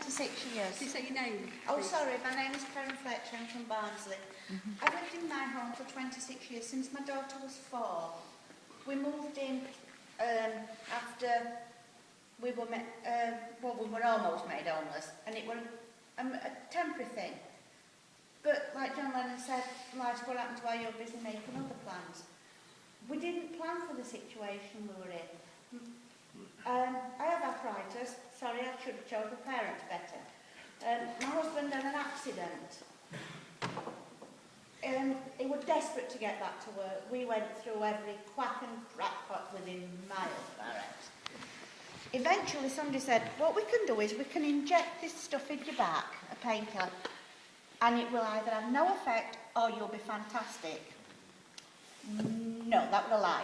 26 years. Can you say your name? Oh, please? sorry, my name is Karen Fletcher, I'm from Barnsley. I've lived in my home for 26 years, since my daughter was 4. We moved in after we were, we were almost made homeless, and it was a temporary thing. But like John Lennon said, life's what happens while you're busy making other plans. We didn't plan for the situation we were in. I have arthritis. Sorry, I should have chosen the parents better. My husband had an accident. He was desperate to get back to work. We went through every quack and crackpot within miles of our house. Eventually somebody said, what we can do is we can inject this stuff in your back, a painkiller, and it will either have no effect or you'll be fantastic. No, that was a lie.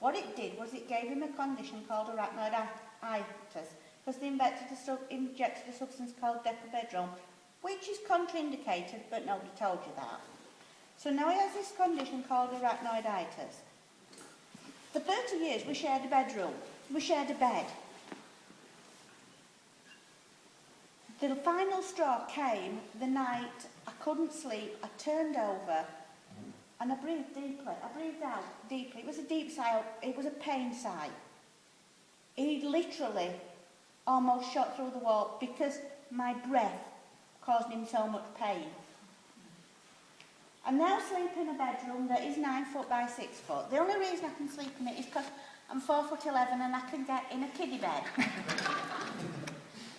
What it did was it gave him a condition called arachnoiditis, because they injected a substance called decapedron, which is contraindicated, but nobody told you that. So now he has this condition called arachnoiditis. For 30 years we shared a bedroom, we shared a bed. The final straw came the night I couldn't sleep, I turned over, and I breathed deeply. I breathed out deeply. It was a deep sigh. It was a pain sigh. He literally almost shot through the wall because my breath caused him so much pain. I now sleep in a bedroom that is 9 foot by 6 foot. The only reason I can sleep in it is because I'm 4'11" and I can get in a kiddie bed.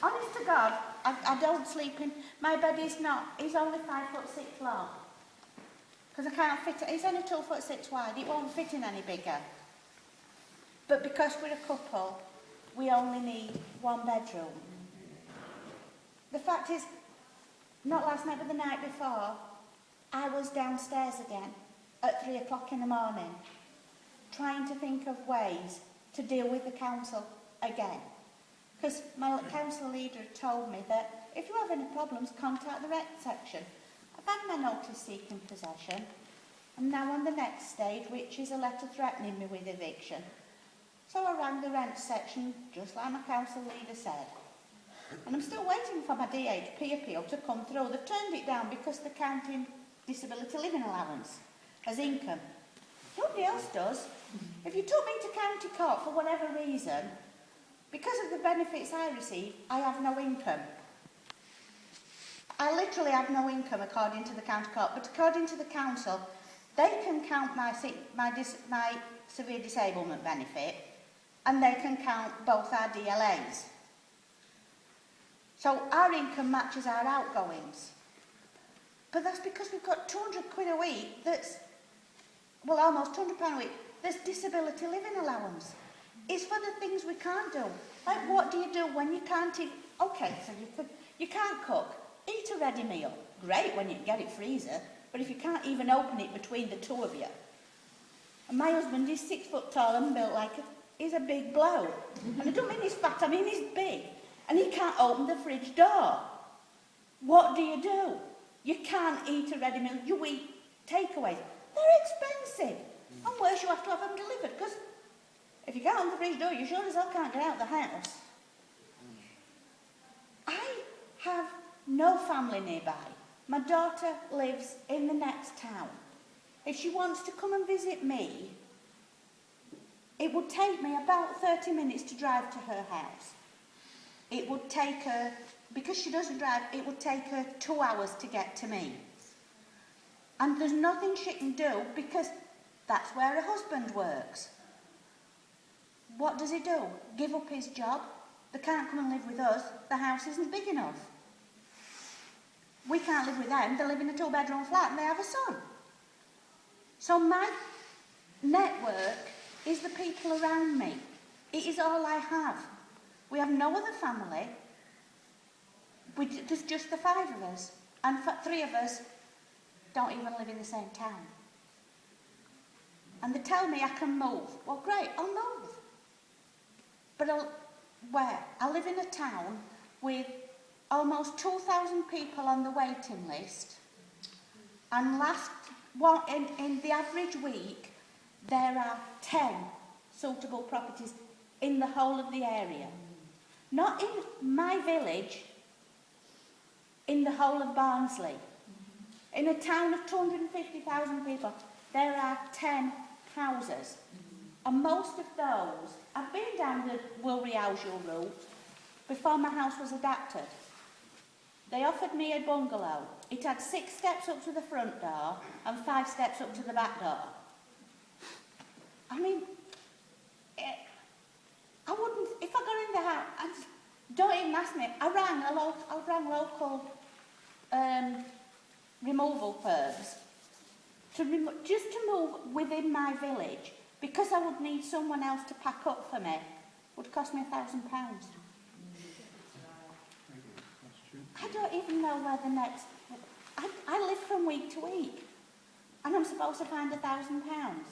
Honest to God, I don't sleep in. My bed is not. It's only 5'6" long. Because I can't fit it. It's only 2'6" wide. It won't fit in any bigger. But because we're a couple, we only need one bedroom. The fact is, not last night but the night before, I was downstairs again at 3 o'clock in the morning, trying to think of ways to deal with the council again. Because my council leader told me that if you have any problems, contact the rent section. I've had my notice seeking possession. I'm now on the next stage, which is a letter threatening me with eviction. So I rang the rent section, just like my council leader said. And I'm still waiting for my DHP appeal to come through. They've turned it down because they're counting disability living allowance as income. Nobody else does. If you took me to county court for whatever reason, because of the benefits I receive, I have no income. I literally have no income according to the county court, but according to the council, they can count my severe disablement benefit, and they can count both our DLAs. So our income matches our outgoings. But that's because we've got 200 quid a week that's, well, almost £200 a week, that's disability living allowance. It's for the things we can't do. Like, what do you do when you can't eat? Okay, so you can't cook. Eat a ready meal. Great when you can get it freezer, but if you can't even open it between the two of you. And my husband is 6 foot tall and built like he's a big bloke. And I don't mean he's fat, I mean he's big. And he can't open the fridge door. What do? You can't eat a ready meal. You eat takeaways. They're expensive. And worse, you have to have them delivered, because if you can't open the fridge door, you sure as hell can't get out of the house. I have no family nearby. My daughter lives in the next town. If she wants to come and visit me, it would take me about 30 minutes to drive to her house. It would take her, because she doesn't drive, it would take her 2 hours to get to me. And there's nothing she can do because that's where her husband works. What does he do? Give up his job? They can't come and live with us. The house isn't big enough. We can't live with them. They live in a 2-bedroom flat and they have a son. So my network is the people around me. It is all I have. We have no other family. There's just the 5 of us. And 3 of us don't even live in the same town. And they tell me I can move. Well, great, I'll move. But where? I live in a town with almost 2,000 people on the waiting list. And in the average week, there are 10 suitable properties in the whole of the area. Not in my village, in the whole of Barnsley. In a town of 250,000 people, there are 10 houses. And most of those, I've been down the will rehouse your route before my house was adapted. They offered me a bungalow. It had 6 steps up to the front door and 5 steps up to the back door. I mean, I wouldn't, if I got in the house, don't even ask me, I rang local removal firms just to move within my village, because I would need someone else to pack up for me. Would cost me £1,000. I don't even know where the next... I live from week to week, and I'm supposed to find £1,000.